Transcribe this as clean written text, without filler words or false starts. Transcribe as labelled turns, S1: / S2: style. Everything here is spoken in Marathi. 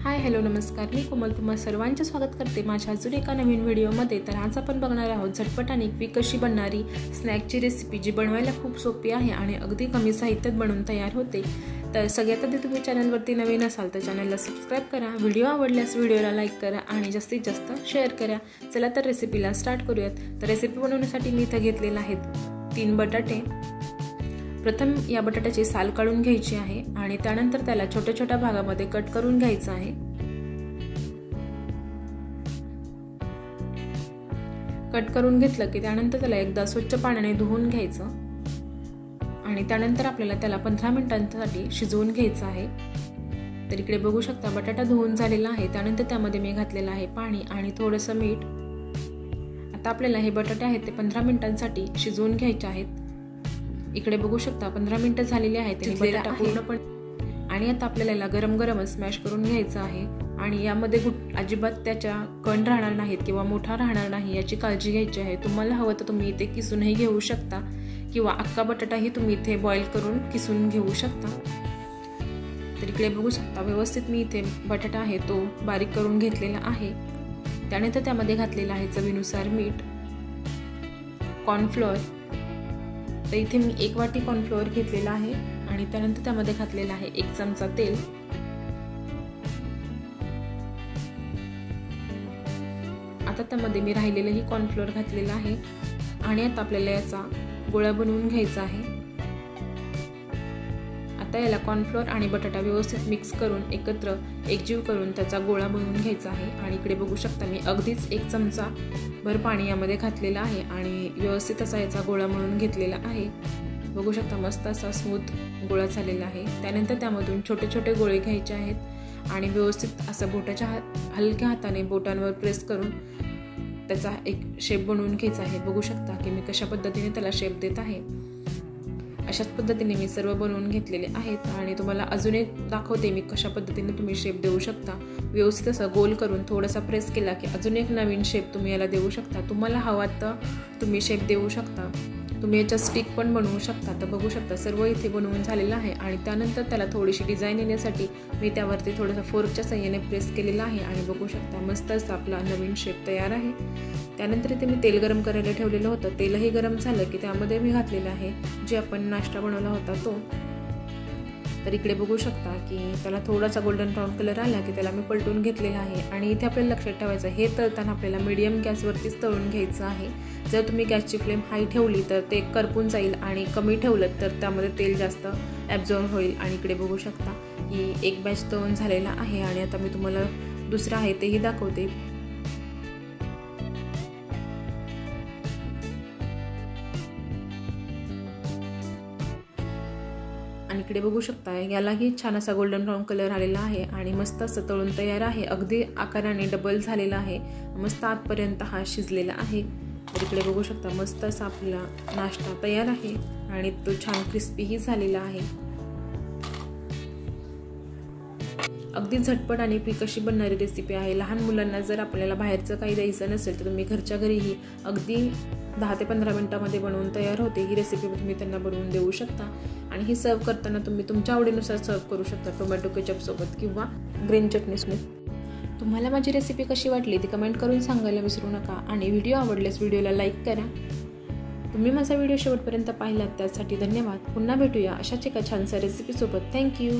S1: हाय हॅलो नमस्कार, मी कोमल तुम्हा सर्वांचे स्वागत करते माझ्या अजून एका नवीन व्हिडिओमध्ये। तर आज आपण बघणार आहोत झटपट आणि क्विक अशी बनणारी स्नॅकची रेसिपी, जी बनवायला खूप सोपी आहे आणि अगदी कमी साहित्यात बनवून तयार होते। तर सगळ्यात आधी तुम्ही चॅनलवरती नवीन असाल तर चॅनलला सबस्क्राईब करा, व्हिडिओ आवडल्यास व्हिडिओला लाईक करा आणि जास्तीत जास्त शेअर करा। चला तर रेसिपीला स्टार्ट करूयात। तर रेसिपी बनवण्यासाठी मी इथे घेतलेले आहेत 3 बटाटे। प्रथम या बटाट्याची साल काढून घ्यायची आहे आणि त्यानंतर त्याला छोट्या छोट्या भागामध्ये कट करून घ्यायचं आहे। कट करून घेतलं की त्यानंतर त्याला एकदा स्वच्छ पाण्याने धुवून घ्यायचं आणि त्यानंतर आपल्याला त्याला 15 मिनिटांसाठी शिजवून घ्यायचं आहे। तर इकडे बघू शकता बटाटा धुवून झालेला आहे। त्यानंतर त्यामध्ये मी घातलेलं आहे पाणी आणि थोडंसं मीठ। आता आपल्याला हे बटाटे आहेत ते 15 मिनिटांसाठी शिजवून घ्यायचे आहेत। इकडे बघू शकता 15 मिनिटं झालेली आहेत बटाटा पूर्णपणे। आणि आता आपल्याला गरम गरम स्मॅश करून घ्यायचं आहे आणि यामध्ये अजिबात त्याच्या कण राहणार नाहीत किंवा मोठा राहणार नाही याची काळजी घ्यायची आहे। तुम्हाला हवं तर तुम्ही इथे किसूनही घेऊ शकता किंवा अख्खा बटाटाही तुम्ही इथे बॉईल करून किसून घेऊ शकता। तर इकडे बघू शकता व्यवस्थित मी इथे बटाटा आहे तो बारीक करून घेतलेला आहे। त्यानंतर त्यामध्ये घातलेला आहे चवीनुसार मीठ, कॉर्नफ्लोअर। तर इथे मी 1 वाटी कॉर्नफ्लोअर घेतलेला आहे आणि त्यानंतर त्यामध्ये घातलेला आहे 1 चमचा तेल। आता त्यामध्ये मी राहिलेलंही कॉर्नफ्लोअर घातलेलं आहे आणि आता आपल्याला याचा गोळा बनवून घ्यायचा आहे। आता याला कॉर्नफ्लोअर आणि बटाटा व्यवस्थित मिक्स करून एकत्र एकजीव करून त्याचा गोळा बनवून घ्यायचा आहे। आणि इकडे बघू शकता मी अगदीच 1 चमचा भर पाणी यामध्ये घातलेलं आहे आणि व्यवस्थित असा याचा गोळा बनवून घेतलेला आहे। बघू शकता मस्त असा स्मूथ गोळा झालेला आहे। त्यानंतर त्यामधून छोटे छोटे गोळे घ्यायचे आहेत आणि व्यवस्थित असं बोटाच्या हलक्या हाताने बोटांवर प्रेस करून त्याचा एक शेप बनवून घ्यायचा आहे। बघू शकता की मी कशा पद्धतीने त्याला शेप देत आहे। अशाच पद्धतीने मी सर्व बनवून घेतलेले आहेत आणि तुम्हाला अजून एक दाखवते मी कशा पद्धतीने तुम्ही शेप देऊ शकता। व्यवस्थित असं गोल करून थोडासा प्रेस केला की अजून एक नवीन शेप तुम्ही याला देऊ शकता। तुम्हाला हवा तर तुम्ही शेप देऊ शकता, तुम्ही याच्या स्टिक पण बनवू शकता। तर बघू शकता सर्व इथे बनवून झालेलं आहे आणि त्यानंतर त्याला थोडीशी डिझाईन येण्यासाठी मी त्यावरती थोडंसं फोर्कच्या साहाय्याने प्रेस केलेलं आहे आणि बघू शकता मस्त असा आपला नवीन शेप तयार आहे। त्यानंतर इथे मी तेल गरम करायला ठेवलेलं होतं। तेलही गरम झालं की त्यामध्ये मी घातलेलं आहे जे आपण नाश्ता बनवला होता तो। तर इकडे बघू शकता की त्याला थोडासा गोल्डन ब्राऊन कलर आला की त्याला मी पलटून घेतलेला आहे। आणि इथे आपल्याला लक्षात ठेवायचं हे तळताना आपल्याला मीडियम गॅसवरतीच तळून घ्यायचं आहे। जर तुम्ही गॅसची फ्लेम हाय ठेवली तर ते करपून जाईल आणि कमी ठेवलं तर त्यामध्ये तेल जास्त ॲब्झॉर्ब होईल। आणि इकडे बघू शकता की एक बॅच तळून झालेला आहे आणि आता मी तुम्हाला दुसरा आहे तेही दाखवते। आणि इकडे बघू शकता यालाही छान असा गोल्डन ब्राऊन कलर आलेला आहे आणि मस्त असं तळून तयार आहे। अगदी आकाराने डबल झालेला आहे, मस्त आतपर्यंत हा शिजलेला आहे। तर इकडे बघू शकता मस्त असा आपला नाश्ता तयार आहे आणि तो छान क्रिस्पीही झालेला आहे। अगदी झटपट आणि क्विक अशी बनणारी रेसिपी आहे। लहान मुलांना जर आपल्याला बाहेरचं काही द्यायचं नसेल तर तुम्ही घरच्या घरीही अगदी 10 ते 15 मिनिटांमध्ये बनवून तयार होते। ही रेसिपी तुम्ही त्यांना बनवून देऊ शकता आणि ही सर्व करताना तुम्ही तुमच्या आवडीनुसार सर्व करू शकता, टोमॅटो केचप सोबत किंवा ग्रीन चटणी सोबत। तुम्हाला माझी रेसिपी कशी वाटली ती कमेंट करून सांगायला विसरू नका आणि व्हिडिओ आवडल्यास व्हिडिओला लाईक करा। तुम्ही माझा व्हिडिओ शेवटपर्यंत पाहिलात त्यासाठी धन्यवाद। पुन्हा भेटूया अशाच एका छानशा रेसिपी सोबत। थँक्यू।